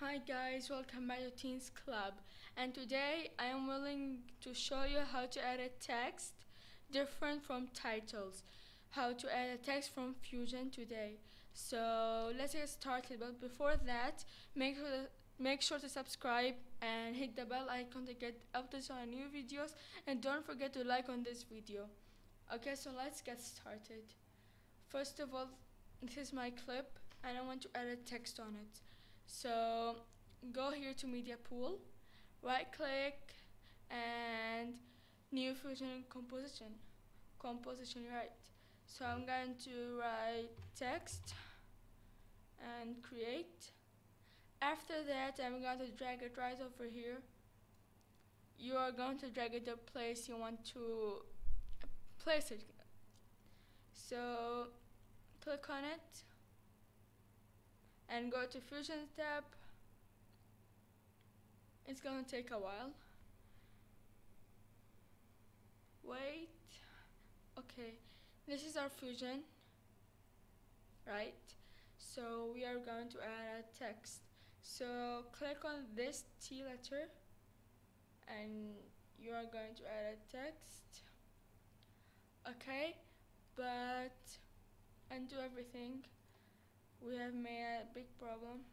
Hi guys, welcome back to Teens Club, and today I am willing to show you how to add a text different from titles, how to add a text from Fusion today. So let's get started, but before that make sure to subscribe and hit the bell icon to get updates on new videos, and don't forget to like on this video. Okay, so let's get started. First of all, this is my clip and I want to add a text on it. So go here to media pool, right click and new Fusion composition, right. So I'm going to write text and create. After that I'm going to drag it right over here. You are going to drag it the place you want to place it. So click on it and go to Fusion tab. It's gonna take a while. Wait. Okay, this is our Fusion, right? So we are going to add a text. So click on this T letter and you are going to add a text. Okay, but undo everything. We have made a big problem.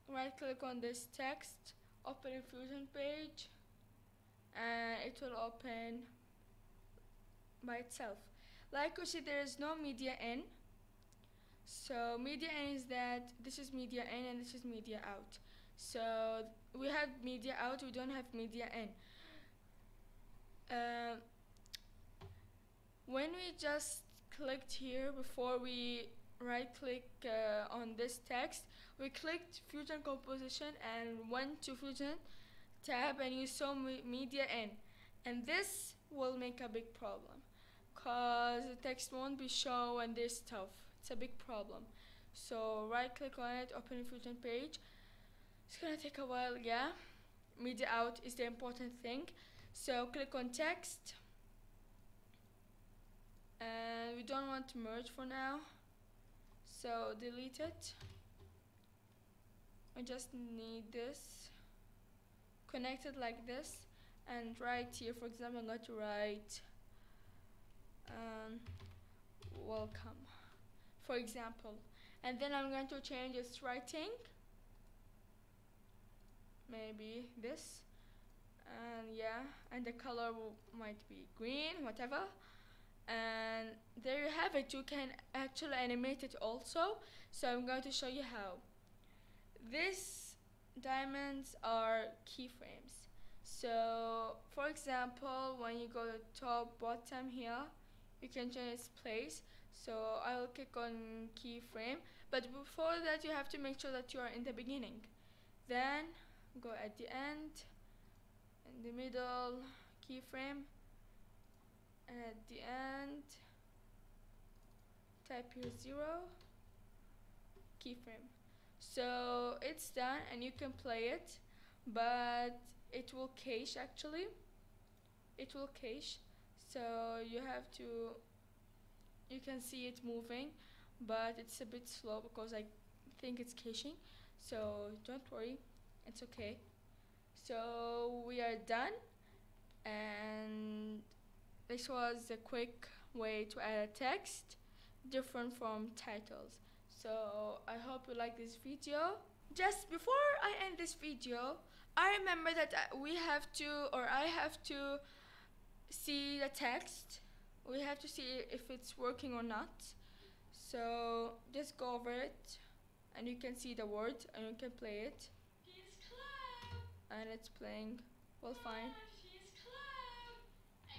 Right click on this text, open a Fusion page, and it will open by itself. Like you see, there is no media in. So media in is that this is media in and this is media out. So we have media out, we don't have media in. When we just clicked here before we right click on this text, we clicked Fusion composition and went to Fusion tab and you saw media in, and this will make a big problem cause the text won't be shown and this stuff. It's a big problem. So right click on it, open a Fusion page. It's gonna take a while, yeah. Media out is the important thing. So click on text, and we don't want to merge for now, so delete it. I just need this, connect it like this, and right here, for example, I'm going to write welcome, for example, and then I'm going to change its writing, maybe this, and yeah, and the color might be green, whatever. And there you have it. You can actually animate it also, so I'm going to show you how. These diamonds are keyframes. So for example, when you go to top bottom here, you can change its place. So I will click on keyframe, but before that you have to make sure that you are in the beginning, then go at the end, in the middle, keyframe, and at the end type here 0, keyframe. So it's done and you can play it, but it will cache actually. It will cache, so you have to, you can see it moving, but it's a bit slow because I think it's caching, so don't worry, it's okay. So we are done, and this was a quick way to add a text different from titles. So I hope you like this video. Just before I end this video, I remember that I have to see the text. We have to see if it's working or not. So just go over it and you can see the word and you can play it. And it's playing well fine.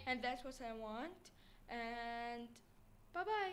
And that's what I want. And bye bye.